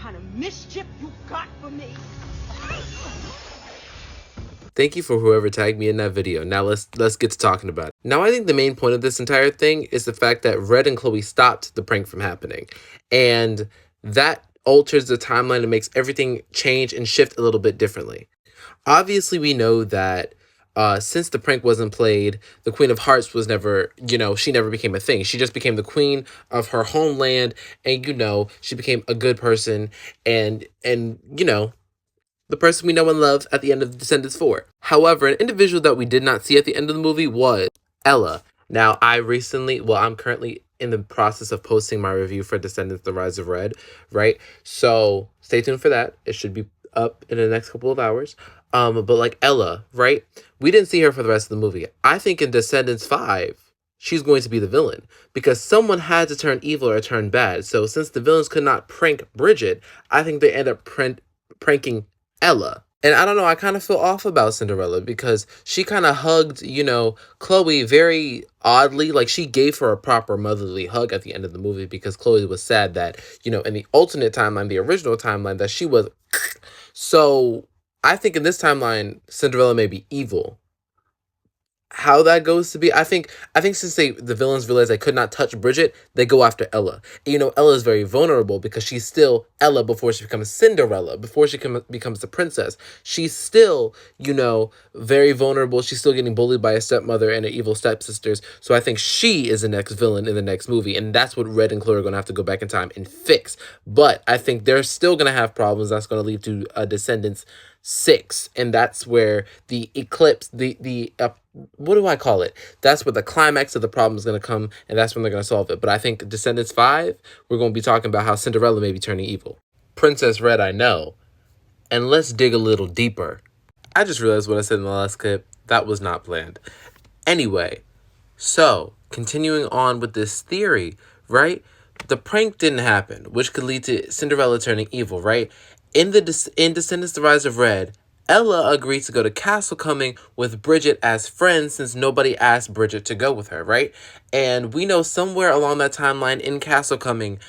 kind of mischief you got for me. Thank you for whoever tagged me in that video. Now let's get to talking about it. Now I think the main point of this entire thing is the fact that Red and Chloe stopped the prank from happening. And that alters the timeline and makes everything change and shift a little bit differently. Obviously, we know that since the prank wasn't played, the Queen of Hearts was never, she never became a thing. She just became the queen of her homeland, and she became a good person, and the person we know and love at the end of Descendants 4. However, an individual that we did not see at the end of the movie was Ella. Now, I'm currently in the process of posting my review for Descendants: The Rise of Red, right? So stay tuned for that. It should be up in the next couple of hours. But like Ella, right? We didn't see her for the rest of the movie. I think in Descendants 5, she's going to be the villain because someone had to turn evil or turn bad. So since the villains could not prank Bridget, I think they end up pranking Ella. And I don't know, I kind of feel off about Cinderella because she kind of hugged, Chloe very oddly. Like, she gave her a proper motherly hug at the end of the movie because Chloe was sad that, in the alternate timeline, the original timeline, that she was. So I think in this timeline, Cinderella may be evil. How that goes to be, I think since the villains realized they could not touch Bridget, they go after Ella. And, Ella is very vulnerable because she's still Ella before she becomes Cinderella, before she becomes the princess. She's still, very vulnerable. She's still getting bullied by a stepmother and her evil stepsisters. So I think she is the next villain in the next movie, and that's what Red and Chloe are going to have to go back in time and fix. But I think they're still going to have problems. That's going to lead to Descendants 6, and that's where the eclipse, what do I call it? That's where the climax of the problem is going to come, and that's when they're going to solve it. But I think Descendants 5, we're going to be talking about how Cinderella may be turning evil. Princess Red, I know. And let's dig a little deeper. I just realized what I said in the last clip. That was not planned. Anyway, so continuing on with this theory, right? The prank didn't happen, which could lead to Cinderella turning evil, right? In Descendants: The Rise of Red, Ella agreed to go to Castle Coming with Bridget as friends since nobody asked Bridget to go with her, right? And we know somewhere along that timeline in Castle Coming,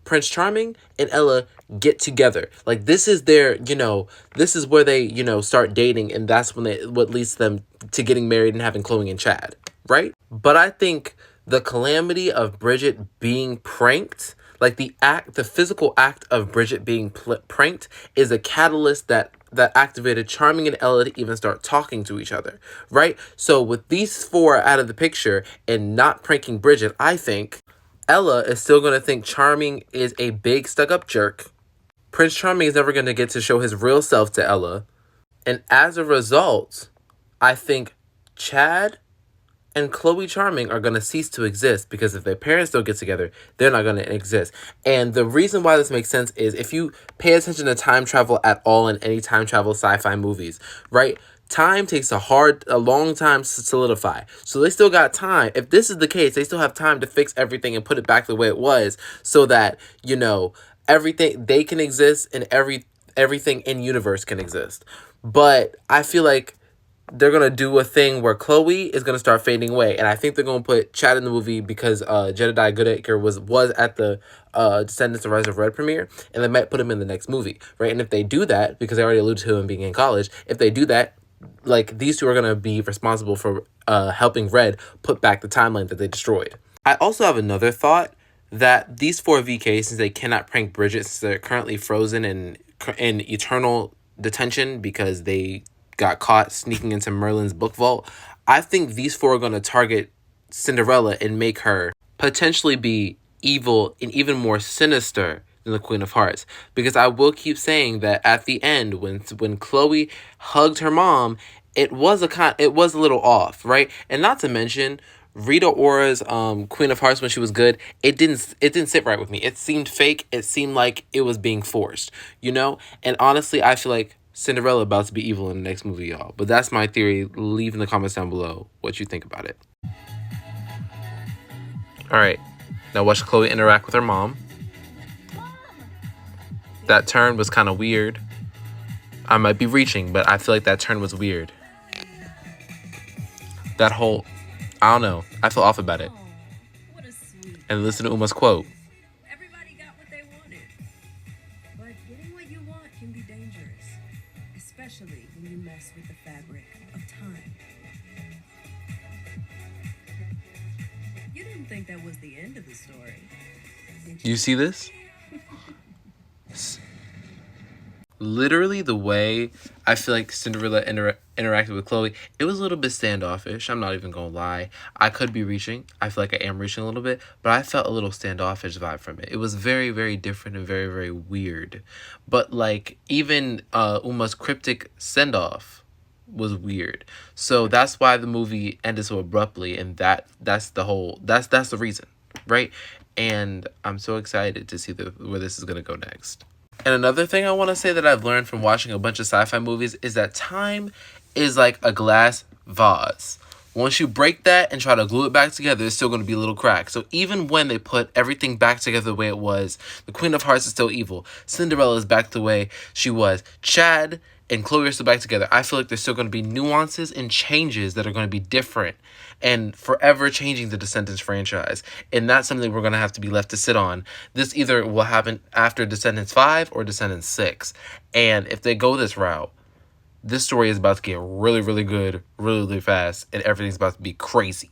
Prince Charming and Ella get together. Like, this is their, this is where they, start dating, and that's what leads them to getting married and having Chloe and Chad, right? But I think the calamity of Bridget being pranked, like the physical act of Bridget being pranked, is a catalyst that activated Charming and Ella to even start talking to each other, right? So with these 4 out of the picture and not pranking Bridget, I think Ella is still going to think Charming is a big stuck-up jerk. Prince Charming is never going to get to show his real self to Ella. And as a result, I think Chad and Chloe Charming are going to cease to exist because if their parents don't get together, they're not going to exist. And the reason why this makes sense is if you pay attention to time travel at all in any time travel sci-fi movies, right? Time takes a long time to solidify. So they still got time. If this is the case, they still have time to fix everything and put it back the way it was so that, everything they can exist and everything in universe can exist. But I feel like they're going to do a thing where Chloe is going to start fading away. And I think they're going to put Chad in the movie because Jedediah Goodacre was at the Descendants: The Rise of Red premiere. And they might put him in the next movie, right? And if they do that, because I already alluded to him being in college, if they do that, like, these 2 are going to be responsible for helping Red put back the timeline that they destroyed. I also have another thought that these 4 VKs, since they cannot prank Bridget, since they're currently frozen in eternal detention because they got caught sneaking into Merlin's book vault, I think these 4 are going to target Cinderella and make her potentially be evil and even more sinister than the Queen of Hearts. Because I will keep saying that at the end, when Chloe hugged her mom, it was a little off, right? And not to mention, Rita Ora's Queen of Hearts, when she was good, it didn't sit right with me. It seemed fake. It seemed like it was being forced, And honestly, I feel like Cinderella about to be evil in the next movie, y'all. But that's my theory. Leave in the comments down below what you think about it. All right, now watch Chloe interact with her mom. That turn was kind of weird. I might be reaching, but I feel like that turn was weird. That whole, I don't know. I feel off about it. And listen to Uma's quote. Everybody got what they wanted. Getting what you want can be dangerous, especially when you mess with the fabric of time. You didn't think that was the end of the story, did you? You see this? Literally the way I feel like Cinderella interacted with Chloe, it was a little bit standoffish. I'm not even gonna lie. I could be reaching. I feel like I am reaching a little bit, but I felt a little standoffish vibe from it. It was very, very different and very, very weird. But like even Uma's cryptic send off was weird. So that's why the movie ended so abruptly, and that's the whole that's the reason, right? And I'm so excited to see where this is gonna go next. And another thing I want to say that I've learned from watching a bunch of sci-fi movies is that time is like a glass vase. Once you break that and try to glue it back together, there's still going to be a little crack. So even when they put everything back together the way it was, the Queen of Hearts is still evil. Cinderella is back the way she was. Chad and Chloe are still back together. I feel like there's still going to be nuances and changes that are going to be different and forever changing the Descendants franchise. And that's something we're going to have to be left to sit on. This either will happen after Descendants 5 or Descendants 6. And if they go this route, this story is about to get really, really good, really, really fast, and everything's about to be crazy.